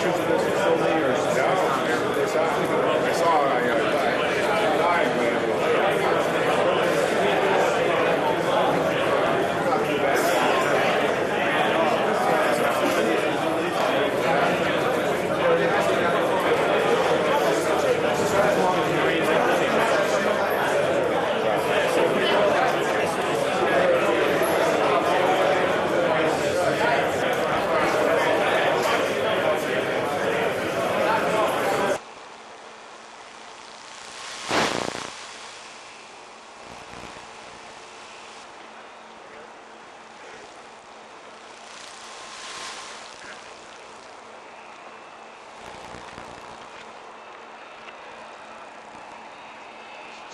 pictures of this facility or? I saw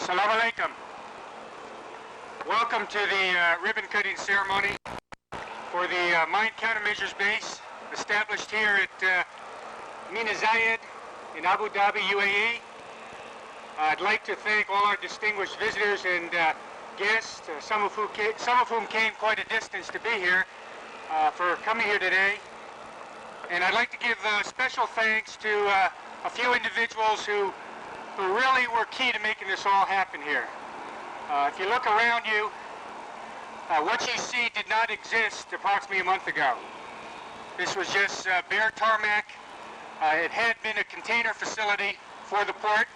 Assalamu alaikum. Welcome to the ribbon cutting ceremony for the Mine Countermeasures Base established here at Mina Zayed in Abu Dhabi, UAE. I'd like to thank all our distinguished visitors and guests, some of whom came quite a distance to be here, for coming here today. And I'd like to give special thanks to a few individuals who really were key to making this all happen here. If you look around you, what you see did not exist approximately a month ago. This was just bare tarmac. It had been a container facility for the port,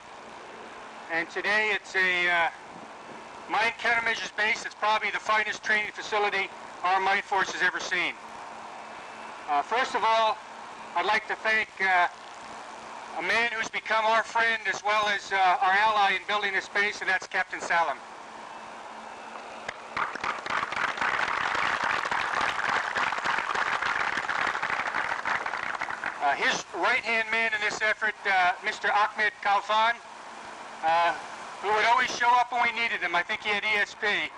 and today it's a mine countermeasures base. It's probably the finest training facility our mine force has ever seen. First of all, I'd like to thank a man who's become our friend as well as our ally in building this base, and that's Captain Salam. His right-hand man in this effort, Mr. Ahmed Kalfan, who would always show up when we needed him. I think he had ESP,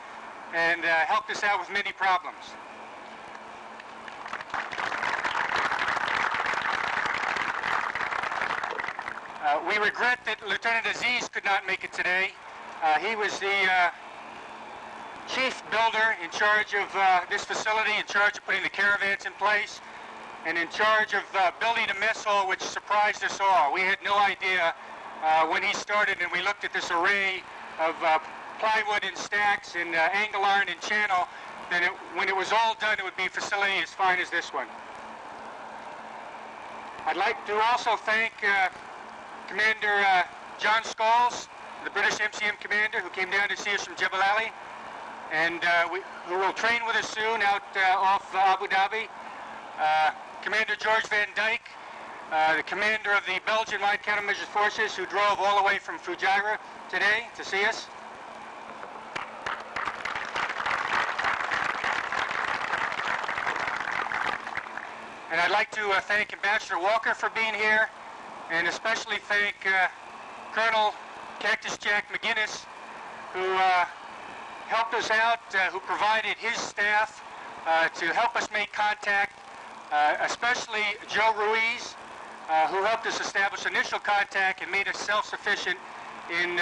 and helped us out with many problems. We regret that Lieutenant Aziz could not make it today. He was the chief builder in charge of this facility, in charge of putting the caravans in place, and in charge of building a mess hall, which surprised us all. We had no idea when he started, and we looked at this array of plywood and stacks and angle iron and channel, that when it was all done, it would be a facility as fine as this one. I'd like to also thank Commander John Scholes, the British MCM commander, who came down to see us from Jebel Ali, and who will train with us soon out off Abu Dhabi. Commander George Van Dyke, the commander of the Belgian Mine Countermeasures Forces, who drove all the way from Fujairah today to see us. And I'd like to thank Ambassador Walker for being here, and especially thank Colonel Cactus Jack McGinnis, who helped us out, who provided his staff to help us make contact, especially Joe Ruiz, who helped us establish initial contact and made us self-sufficient in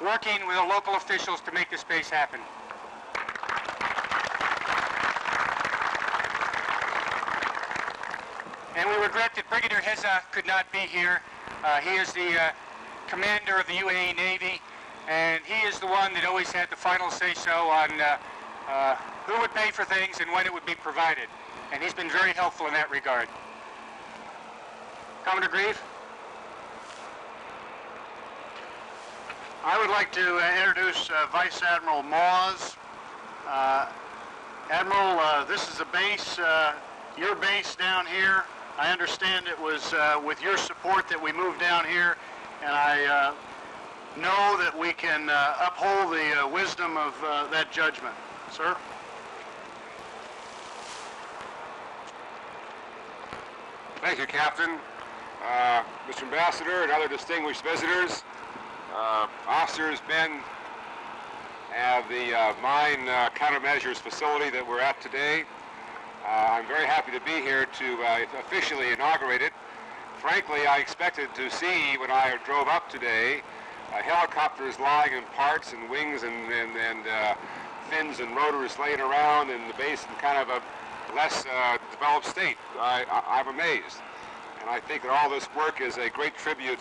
working with the local officials to make this base happen. And we regret that Brigadier Heza could not be here. He is the commander of the UAE Navy, and he is the one that always had the final say-so on who would pay for things and when it would be provided. And he's been very helpful in that regard. Commodore Grieve? I would like to introduce Vice Admiral Moz. Admiral, this is a base, your base down here. I understand it was with your support that we moved down here, and I know that we can uphold the wisdom of that judgment. Sir? Thank you, Captain. Mr. Ambassador and other distinguished visitors, officers, men of the mine countermeasures facility that we're at today. I'm very happy to be here to officially inaugurate it. Frankly, I expected to see, when I drove up today, helicopters lying in parts and wings and fins and rotors laying around, and the base in kind of a less developed state. I'm amazed. And I think that all this work is a great tribute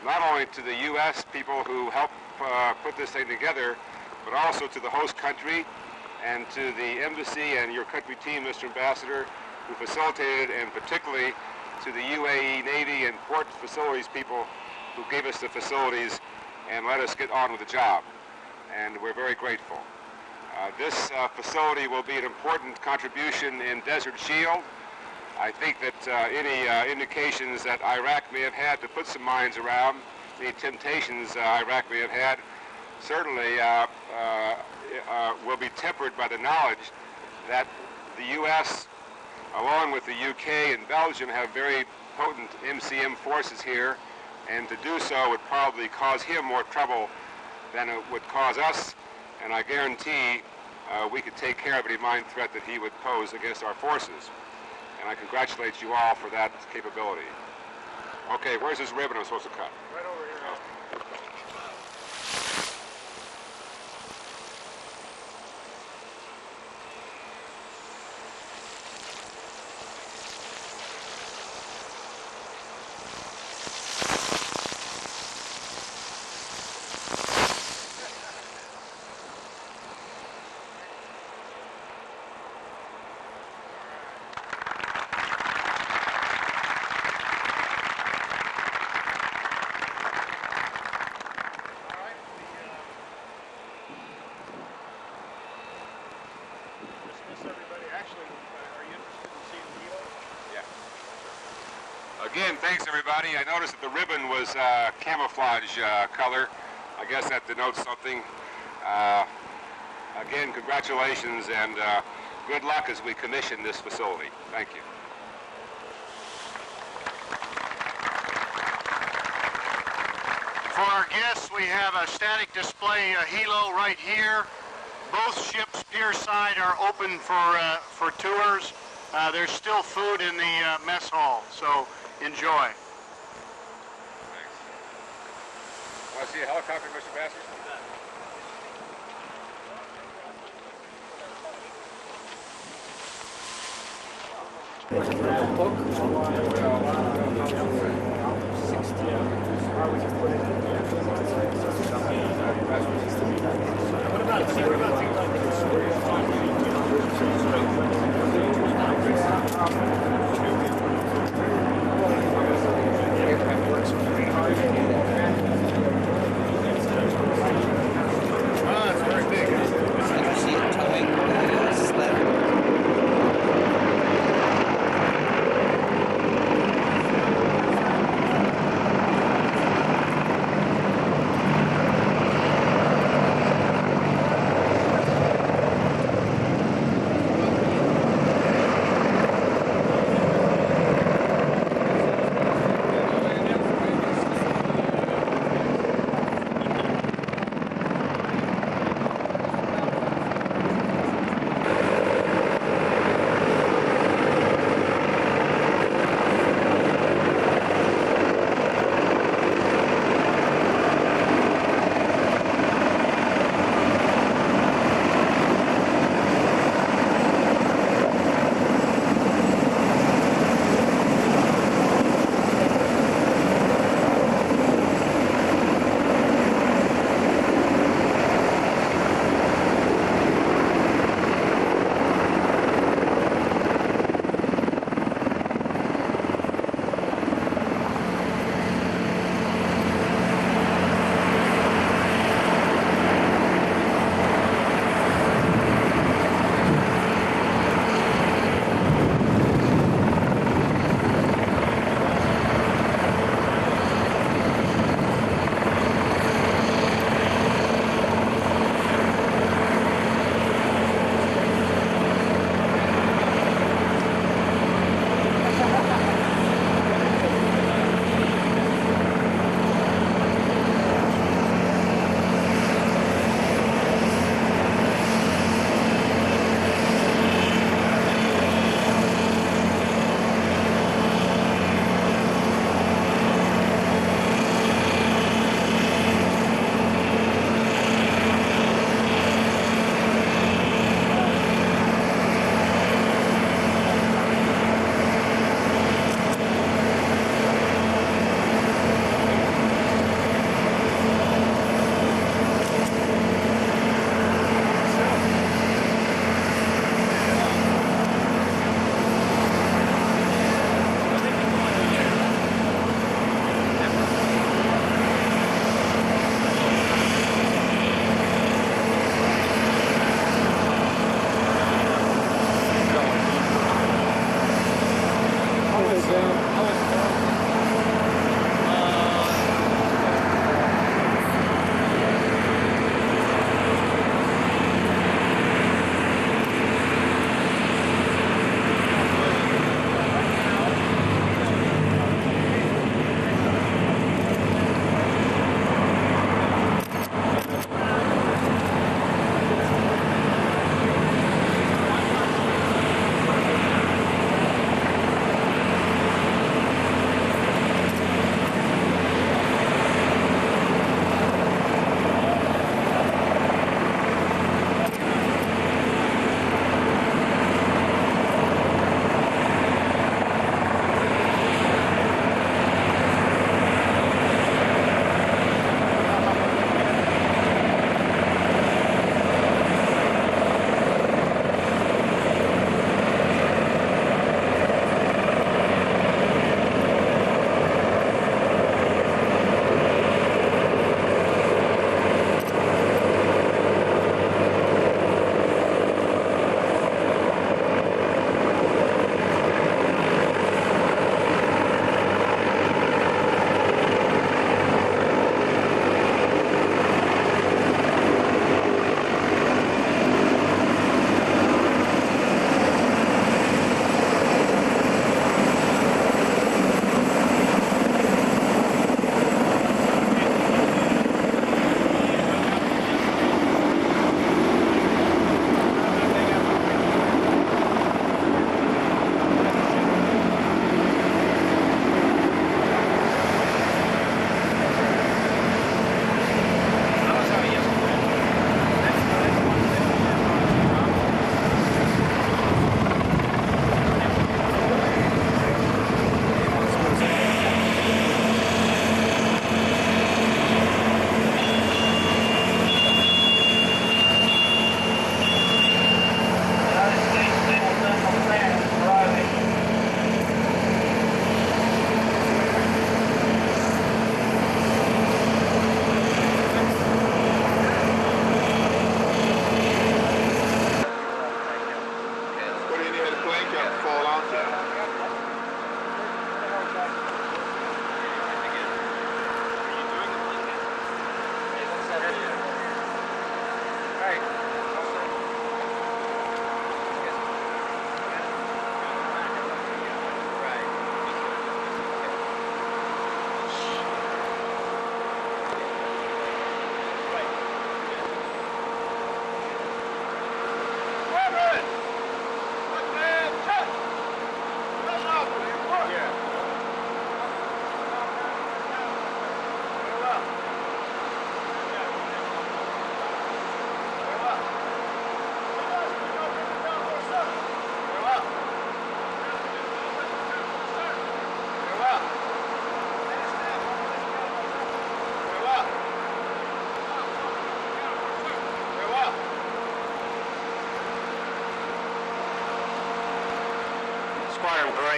not only to the U.S. people who helped put this thing together, but also to the host country and to the embassy and your country team, Mr. Ambassador, who facilitated, and particularly to the UAE Navy and port facilities people who gave us the facilities and let us get on with the job. And we're very grateful. This facility will be an important contribution in Desert Shield. I think that any indications that Iraq may have had to put some mines around, any temptations Iraq may have had, certainly will be tempered by the knowledge that the U.S., along with the UK and Belgium, have very potent MCM forces here, and to do so would probably cause him more trouble than it would cause us, and I guarantee we could take care of any mine threat that he would pose against our forces. And I congratulate you all for that capability. Okay, where's this ribbon I'm supposed to cut? Right over here. Oh. Again, thanks everybody. I noticed that the ribbon was camouflage color. I guess that denotes something. Again, congratulations and good luck as we commission this facility. Thank you. For our guests, we have a static display helo right here. Both ships pier side are open for tours. There's still food in the mess hall, so enjoy. Thanks. Want to see a helicopter, Mr. Bassett?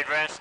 May advance.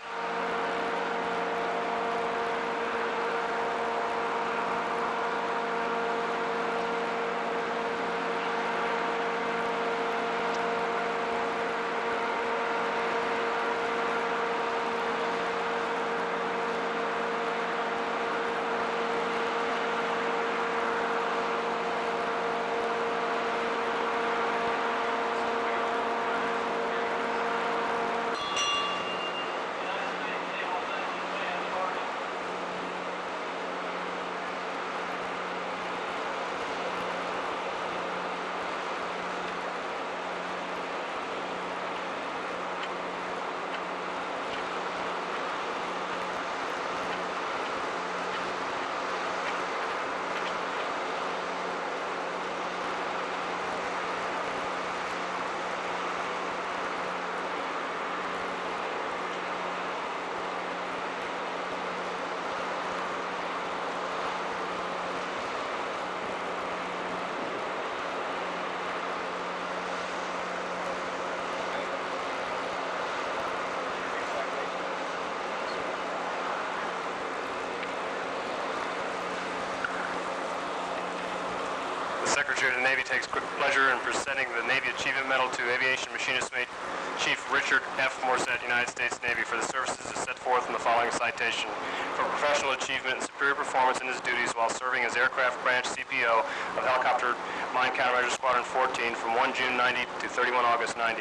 Secretary of the Navy takes quick pleasure in presenting the Navy Achievement Medal to Aviation Machinist Mate Chief Richard F. Morset, United States Navy, for the services as set forth in the following citation. For professional achievement and superior performance in his duties while serving as Aircraft Branch CPO of Helicopter Mine Countermeasure Squadron 14 from 1 June 90 to 31 August 90.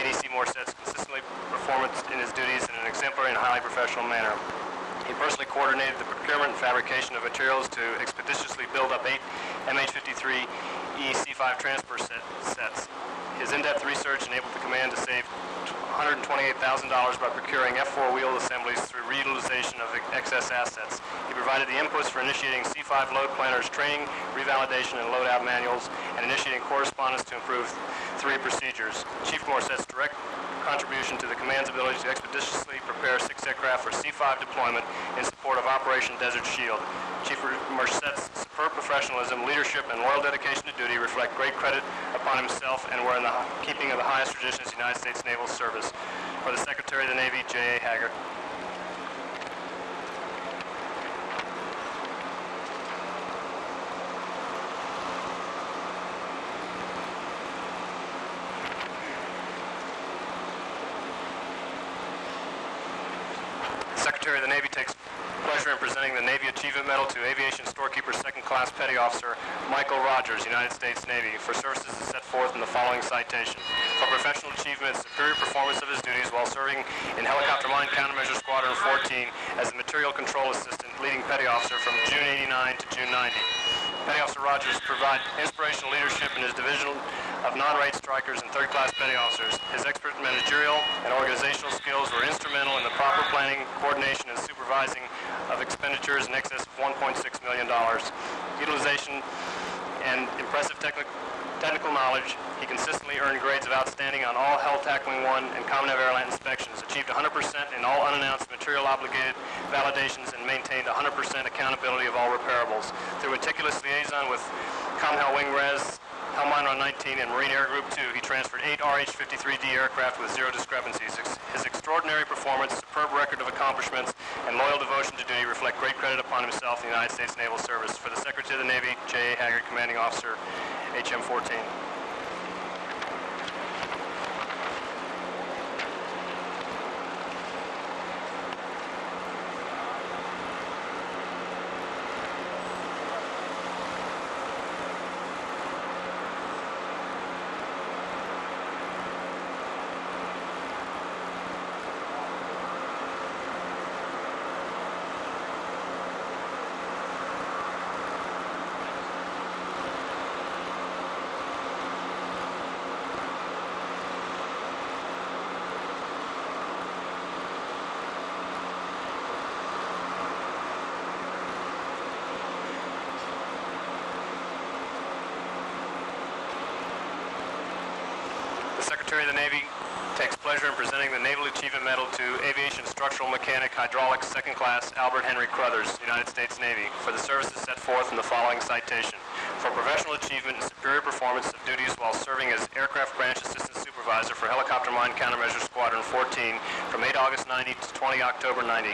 ADC Morset's consistently performance in his duties in an exemplary and highly professional manner. He personally coordinated the procurement and fabrication of materials to expeditiously build up 8 MH-53E C-5 transfer sets. His in-depth research enabled the command to save $128,000 by procuring F-4 wheel assemblies through reutilization of excess assets. He provided the inputs for initiating C-5 load planners training, revalidation, and loadout manuals, and initiating correspondence to improve 3 procedures. Chief Morset's direct contribution to the command's ability to expeditiously prepare 6 aircraft for C-5 deployment in support of Operation Desert Shield. Chief Morset's superb professionalism, leadership, and loyal dedication to duty reflect great credit upon himself and were in the keeping of the highest traditions of the United States Naval Service. For the Secretary of the Navy, J.A. Haggard. Secretary of the Navy takes pleasure in presenting the Navy Achievement Medal to Aviation Storekeeper Second Class Petty Officer Michael Rogers, United States Navy, for services as set forth in the following citation. For professional achievement and superior performance of his duties while serving in Helicopter Mine Countermeasure Squadron 14 as the Material Control Assistant Leading Petty Officer from June 89 to June 90. Petty Officer Rogers provided inspirational leadership in his division of non-rate strikers and third-class petty officers. His expert managerial and organizational skills were instrumental in the proper planning, coordination, and supervising of expenditures in excess of $1.6 million. Utilization and impressive technical knowledge, he consistently earned grades of outstanding on all Health Tackling 1 and Common Air Airline inspections, achieved 100% in all unannounced material obligated validations, and maintained 100% accountability of all repairables. Through meticulous liaison with ComHel Wing Res, Helmine 19, and Marine Air Group 2, he transferred 8 RH-53D aircraft with 0 discrepancies. His extraordinary performance, superb record of accomplishments, and loyal devotion to duty reflect great credit upon himself in the United States Naval Service. For the Secretary of the Navy, J.A. Haggard, Commanding Officer, HM-14. Secretary of the Navy takes pleasure in presenting the Naval Achievement Medal to Aviation Structural Mechanic Hydraulics Second Class Albert Henry Crothers, United States Navy, for the services set forth in the following citation. For professional achievement and superior performance of duties while serving as Aircraft Branch Assistant Supervisor Supervisor for Helicopter Mine Countermeasure Squadron 14 from 8 August 90 to 20 October 90.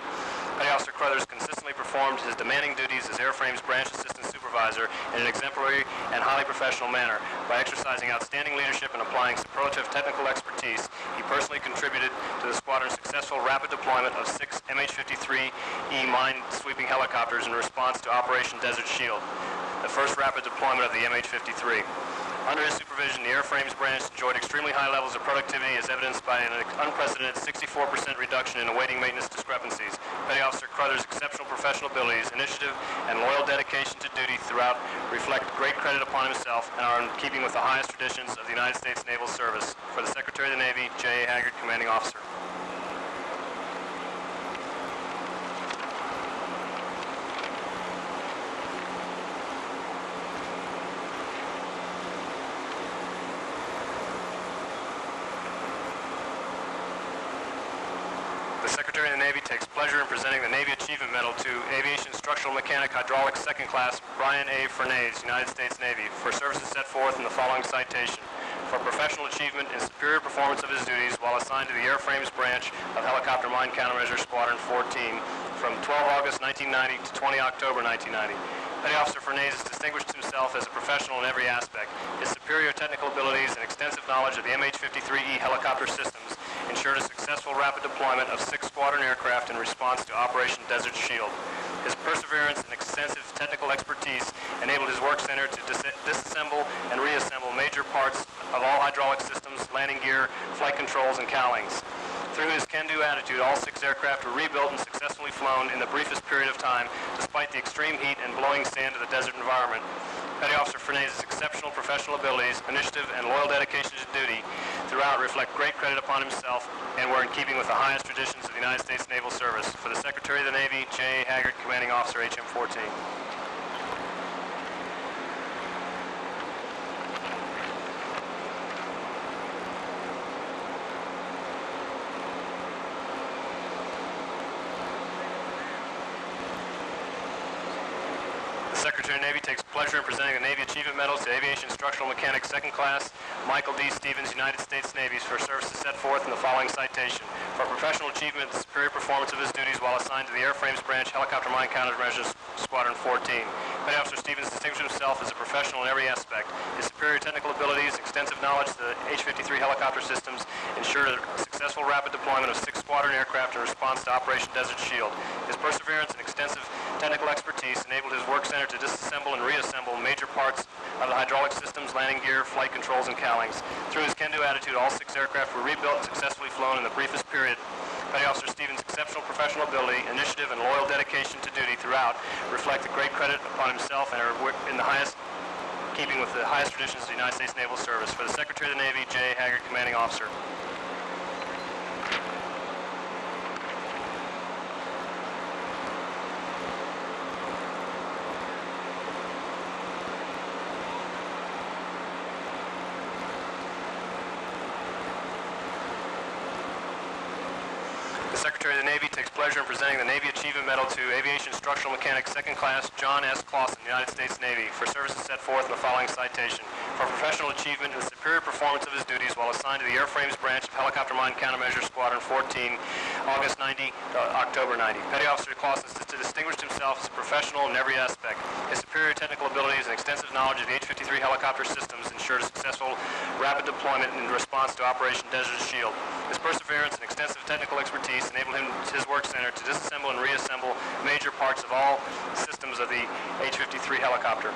Petty Officer Crothers consistently performed his demanding duties as Airframe's Branch Assistant Supervisor in an exemplary and highly professional manner. By exercising outstanding leadership and applying superlative technical expertise, he personally contributed to the squadron's successful rapid deployment of 6 MH-53E mine-sweeping helicopters in response to Operation Desert Shield, the first rapid deployment of the MH-53. Under his supervision, the Airframe's branch enjoyed extremely high levels of productivity as evidenced by an unprecedented 64% reduction in awaiting maintenance discrepancies. Petty Officer Crothers' exceptional professional abilities, initiative, and loyal dedication to duty throughout reflect great credit upon himself and are in keeping with the highest traditions of the United States Naval Service. For the Secretary of the Navy, J. A. Haggard, Commanding Officer. The Secretary of the Navy takes pleasure in presenting the Navy Achievement Medal to Aviation Structural Mechanic Hydraulics Second Class Brian A. Fernandez, United States Navy, for services set forth in the following citation: for professional achievement in superior performance of his duties while assigned to the Airframe's branch of Helicopter Mine Countermeasure Squadron 14 from 12 August 1990 to 20 October 1990. Petty Officer Fernandez distinguished himself as a professional in every aspect. His superior technical abilities and extensive knowledge of the MH-53E helicopter systems ensured a successful rapid deployment of 6 squadron aircraft in response to Operation Desert Shield. His perseverance and extensive technical expertise enabled his work center to disassemble and reassemble major parts of all hydraulic systems, landing gear, flight controls, and cowlings. Through his can-do attitude, all 6 aircraft were rebuilt and successfully flown in the briefest period of time, despite the extreme heat and blowing sand of the desert environment. Petty Officer Fernandez's exceptional professional abilities, initiative, and loyal dedication to duty throughout reflect great credit upon himself and were in keeping with the highest traditions of the United States Naval Service. For the Secretary of the Navy, J. A. Haggard, Commanding Officer, HM-14. The Secretary of the Navy takes pleasure in presenting the Navy Achievement Medals to Aviation Structural Mechanic Second Class Michael D. Stevens, United States Navy, for services set forth in the following citation: for professional achievement and superior performance of his duties while assigned to the Airframe's branch Helicopter Mine Countermeasure Squadron 14. Petty Officer Stevens distinguished himself as a professional in every aspect. His superior technical abilities, extensive knowledge of the H-53 helicopter systems ensured a successful rapid deployment of 6 squadron aircraft in response to Operation Desert Shield. His perseverance and extensive technical expertise enabled his work center to disassemble and reassemble major parts of the hydraulic systems, landing gear, flight controls, and cowlings. Through his can-do attitude, all 6 aircraft were rebuilt and successfully flown in the briefest period. Petty Officer Stevens' exceptional professional ability, initiative, and loyal dedication to duty throughout reflect the great credit upon himself and are in the highest keeping with the highest traditions of the United States Naval Service. For the Secretary of the Navy, J. A. Haggard, Commanding Officer. The Secretary of the Navy takes pleasure in presenting the Navy Achievement Medal to Aviation Structural Mechanic Second Class John S. Clausen, United States Navy, for services set forth in the following citation: for professional achievement and superior performance of his duties while assigned to the Airframe's branch of Helicopter Mine Countermeasure Squadron 14, August 90 to October 90. Petty Officer Clausen distinguished himself as a professional in every aspect. His superior technical abilities and extensive knowledge of the H-53 helicopter systems ensured a successful rapid deployment in response to Operation Desert Shield. His perseverance and extensive technical expertise enabled his work center to disassemble and reassemble major parts of all systems of the H-53 helicopter.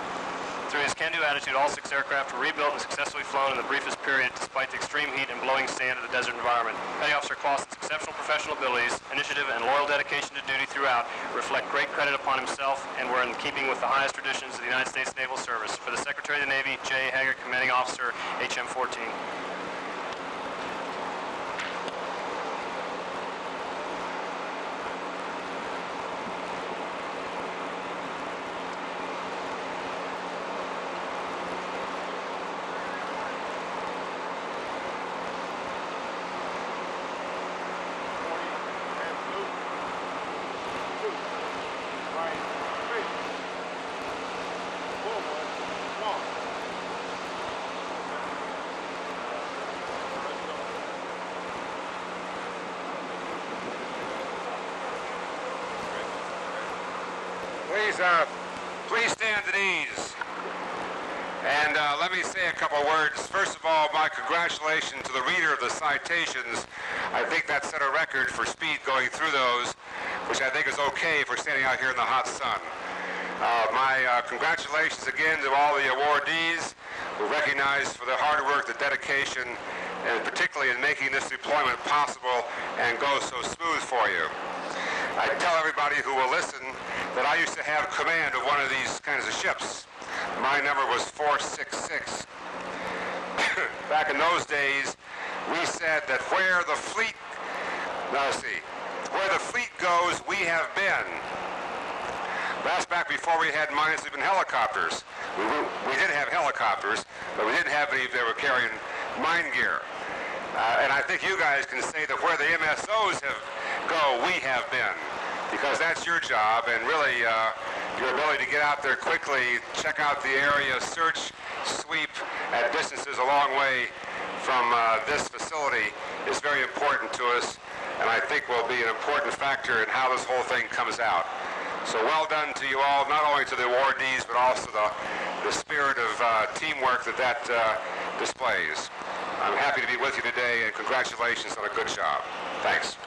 Through his can-do attitude, all 6 aircraft were rebuilt and successfully flown in the briefest period despite the extreme heat and blowing sand of the desert environment. Petty Officer Clausen's exceptional professional abilities, initiative, and loyal dedication to duty throughout reflect great credit upon himself and were in keeping with the highest traditions of the United States Naval Service. For the Secretary of the Navy, J. A. Haggard, Commanding Officer, HM-14. Please stand at ease. And let me say a couple words. First of all, my congratulations to the reader of the citations. I think that set a record for speed going through those, which I think is okay for standing out here in the hot sun. My congratulations again to all the awardees who recognized for their hard work, the dedication, and particularly in making this deployment possible and go so smooth for you. I tell everybody who will listen that I used to have command of one of these kinds of ships. My number was 466. Back in those days, we said that where the fleet goes, we have been. That's back before we had minesweeping helicopters. We did have helicopters, but we didn't have any that were carrying mine gear. And I think you guys can say that where the MSOs go, we have been, because that's your job, and really your ability to get out there quickly, check out the area, search, sweep at distances a long way from this facility is very important to us, and I think will be an important factor in how this whole thing comes out. So well done to you all, not only to the awardees, but also the spirit of teamwork that displays. I'm happy to be with you today, and congratulations on a good job. Thanks.